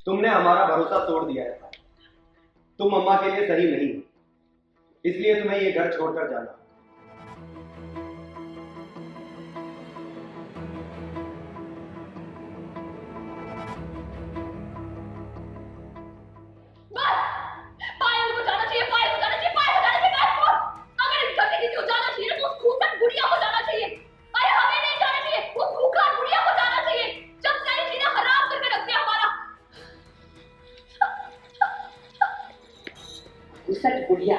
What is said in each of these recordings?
तुमने हमारा भरोसा तोड़ दिया है। तुम अम्मा के लिए सही नहीं हो, इसलिए तुम्हें ये घर छोड़कर जाना। बस पायल को जाना चाहिए, पायल को जाना चाहिए, पायल को जाना चाहिए। बस अगर इस घर से किसी को जाना चाहिए तो उस खूंखार गुड़िया को जाना चाहिए। अरे हमें नहीं जाना चाहिए, उस खूंखार गुड़िया को जाना चाहिए। जब सारी चीजें हराम करके रख दिया हमारा। उसकी गुड़िया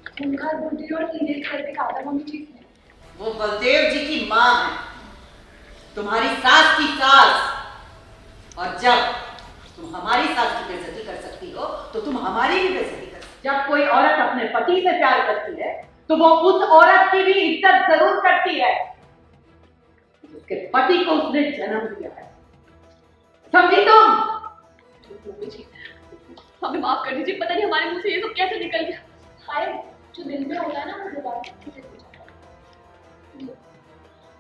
खूंखार बुद्धि और टीनेज करके कहा था मम्मी जी ने। वो बलदेव जी की माँ है, तुम्हारी सास की सास। और जब तुम हमारी सास की बेइज्जती कर सकती हो तो तुम हमारी भी बेइज्जती कर सकती हो। जब कोई औरत अपने पति से प्यार करती है तो वो उस औरत की भी इज्जत जरूर करती है जिसके पति को उसने जन्म दिया है। समझी तुम? मम्मी जी हमें माफ कर दीजिए, पता नहीं हमारे मुंह से ये सब कैसे निकल गया। पायल जो दिल में होता है ना वो जुबान से कैसे हो जाता है।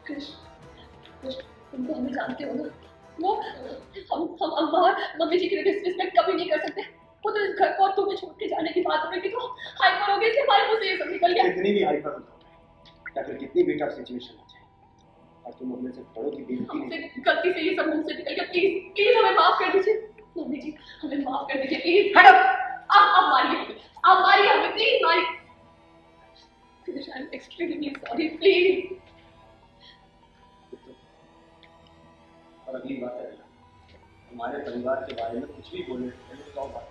कृष्ण तुम तो हमें जानते हो ना, वो हम अम्मा और मम्मी जी की रिस्पेक्ट कभी नहीं कर सकते। वो तो इस घर को और तुम्हें छोड़ के जाने की बात हो रही थी तो हाइपर हो गई थी, हमारे मुंह से ये सब निकल गया। कितनी भी हाइपर होता है या फिर कितनी भी टफ सिचुएशन हो जाए और तुम अपने से बड़ों की बेइज्जती नहीं। हमसे गलती से ये सब मुंह से निकल गया। प्लीज प्लीज हमें माफ कर दीजिए मम्मी जी, हमें माफ कर दीजिए प्लीज। हटो। आप मारिए, आप मारिए हमें, प्लीज मारिए। I am extremely sorry, please. और अगली बात है हमारे परिवार के बारे में कुछ भी बोले तो 100 बार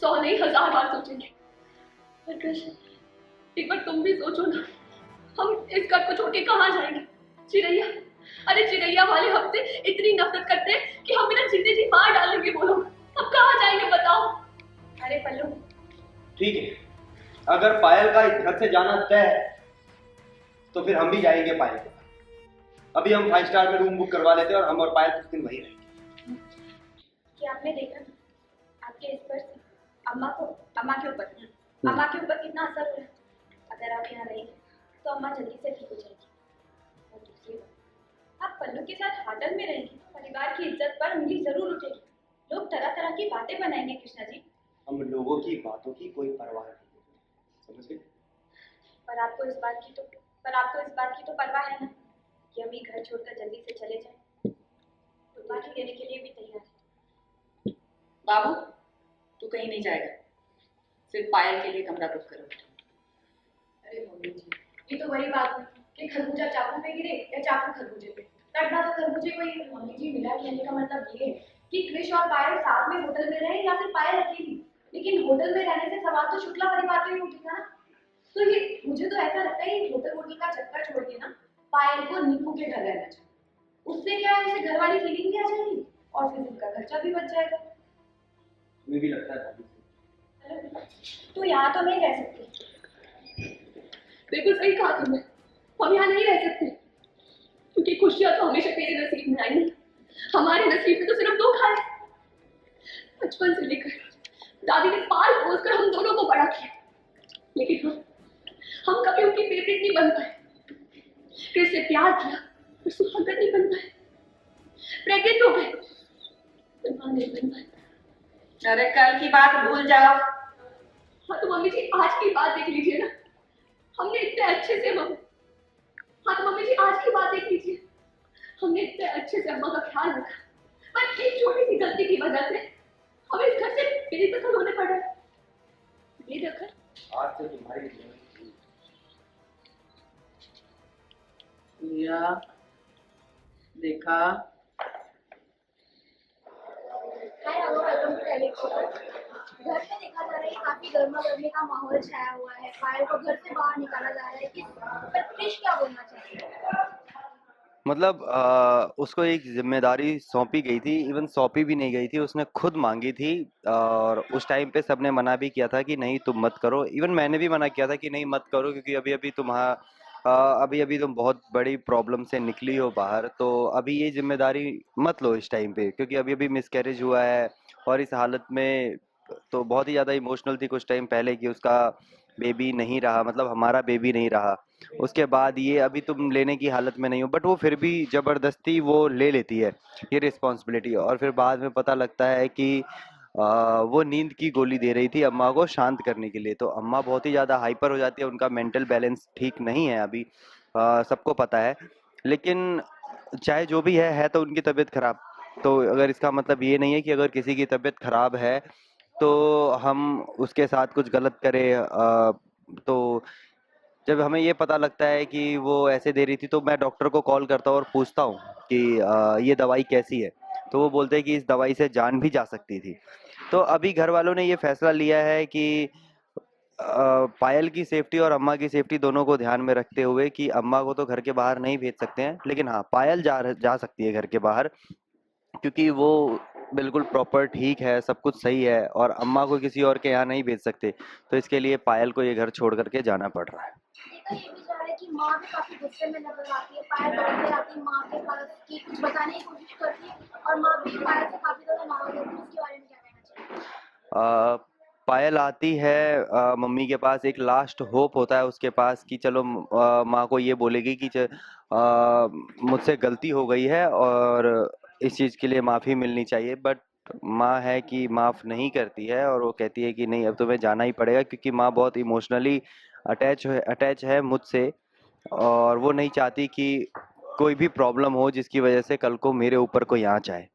100 नहीं 1000 बार सोचेंगे। पर कृष्ण एक बार तुम भी सोचो ना, हम इस घर को छोड़ के कहाँ जाएंगे। चिरैया, अरे चिरैया वाले हमसे इतनी नफरत करते हैं कि हम बिना जीते जी मार डालेंगे। बोलो हम कहाँ जाएंगे बताओ। अरे पल्लू ठीक है, अगर पायल का इस घर से जाना तय है तो फिर हम भी जाएंगे पायल के साथ। अभी हम 5 स्टार में रूम बुक करवा लेते हैं और हम और पायल कुछ दिन वहीं रहेंगे। क्या आपने देखा आपके इस पर से अम्मा के ऊपर कितना असर हो रहा है। अगर आप यहाँ रहेंगे तो अम्मा जल्दी से ठीक हो जाएगी। और दूसरी बात, आप पल्लू के साथ होटल में रहेंगे तो परिवार की इज्जत पर उंगली जरूर उठेगी। लोग तरह तरह की बातें बनाएंगे कृष्णा जी। हम लोगों की बातों की कोई परवाह नहीं, समझ गए? पर आपको इस बात की तो परवाह है ना कि हम ये घर छोड़कर जल्दी से चले जाएं। तो बात लेने के लिए भी तैयार है। बाबू तू कहीं नहीं जाएगा, सिर्फ पायल के लिए कमरा बुक करो। अरे मम्मी जी ये तो वही बात हुई कि खरबूजा चाकू पे गिरे या चाकू खरबूजे पे। तड़ना तो खरबूजे को ही। मम्मी जी मिला कहने का मतलब ये है कि कृष और पायल साथ में होटल में रहे या फिर पायल अकेली। लेकिन होटल में रहने से सवाल तो शुक्ला परिवार पे ही उठेगा ना। तो ये मुझे तो ऐसा लगता है कि होटल का चक्कर छोड़ के ना पायल को नीकू के घर रहना चाहिए। उससे क्या है, उसे घर वाली फीलिंग भी आ जाएगी और फिर उनका खर्चा भी बच जाएगा। मुझे भी लगता है तो यहाँ तो नहीं रह सकते। बिल्कुल सही कहा तुमने, हम यहाँ नहीं रह सकते क्योंकि खुशियाँ तो हमेशा तेरे नसीब में आई नहीं, हमारे नसीब में तो सिर्फ दुख आए। बचपन से लेकर दादी ने पाल पोस कर हम दोनों को बड़ा किया, लेकिन हम कभी उनकी फेवरेट नहीं बन पाए। कृष से प्यार किया पर सुहागन नहीं बन पाए। प्रेग्नेंट हो गए पर मां नहीं बन पाए। अरे कल की बात भूल जाओ। हाँ तो मम्मी जी आज की बात देख लीजिए ना, हमने इतने अच्छे से हाँ तो मम्मी जी आज की बात देख लीजिए, हमने इतने अच्छे से अम्मा का ख्याल रखा पर एक छोटी सी गलती की वजह से हमें इस घर से बेदखल होने पड़ा। बेदखल आज से तुम्हारी या देखा घर पे देखा जा रहा है काफी गर्मा गर्मी का माहौल छाया हुआ है। पायल को घर से बाहर निकाला जा रहा है कि पर कृष क्या बोलना चाहिए? मतलब उसको एक जिम्मेदारी सौंपी गई थी, इवन सौंपी भी नहीं गई थी, उसने खुद मांगी थी। और उस टाइम पे सबने मना भी किया था कि नहीं तुम मत करो। इवन मैंने भी मना किया था कि नहीं मत करो क्योंकि अभी अभी तुम बहुत बड़ी प्रॉब्लम से निकली हो बाहर, तो अभी ये जिम्मेदारी मत लो इस टाइम पे क्योंकि अभी अभी मिसकैरेज हुआ है। और इस हालत में तो बहुत ही ज़्यादा इमोशनल थी कुछ टाइम पहले कि उसका बेबी नहीं रहा, मतलब हमारा बेबी नहीं रहा। उसके बाद ये अभी तुम लेने की हालत में नहीं हो, बट वो फिर भी ज़बरदस्ती वो ले लेती है ये रिस्पॉन्सिबिलिटी। और फिर बाद में पता लगता है कि वो नींद की गोली दे रही थी अम्मा को शांत करने के लिए। तो अम्मा बहुत ही ज़्यादा हाइपर हो जाती है, उनका मेंटल बैलेंस ठीक नहीं है अभी, सबको पता है। लेकिन चाहे जो भी है तो उनकी तबीयत खराब। तो अगर इसका मतलब ये नहीं है कि अगर किसी की तबीयत खराब है तो हम उसके साथ कुछ गलत करें। तो जब हमें ये पता लगता है कि वो ऐसे दे रही थी तो मैं डॉक्टर को कॉल करता हूँ और पूछता हूँ कि ये दवाई कैसी है। तो वो बोलते हैं कि इस दवाई से जान भी जा सकती थी। तो अभी घर वालों ने ये फैसला लिया है कि पायल की सेफ्टी और अम्मा की सेफ्टी दोनों को ध्यान में रखते हुए कि अम्मा को तो घर के बाहर नहीं भेज सकते हैं, लेकिन हाँ पायल जा सकती है घर के बाहर, क्योंकि वो बिल्कुल प्रॉपर ठीक है, सब कुछ सही है, और अम्मा को किसी और के यहाँ नहीं भेज सकते। तो इसके लिए पायल को ये घर छोड़ करके जाना पड़ रहा है। देखा ये भी जा रहा है कि माँ भी काफी गुस्से में नजर आती है, पायल दौड़ के आती है माँ के पास कि कुछ बताने की कोशिश करती है और माँ भी पायल से काफी ज्यादा नाराज होती है। इसके बारे में क्या कहना चाहिए? अ, पायल आती है मम्मी के पास, एक लास्ट होप होता है उसके पास कि चलो माँ को ये बोलेगी कि मुझसे गलती हो गई है और इस चीज़ के लिए माफ़ी मिलनी चाहिए। बट माँ है कि माफ़ नहीं करती है और वो कहती है कि नहीं, अब तुम्हें जाना ही पड़ेगा, क्योंकि माँ बहुत इमोशनली अटैच है मुझसे, और वो नहीं चाहती कि कोई भी प्रॉब्लम हो जिसकी वजह से कल को मेरे ऊपर कोई आँच आए।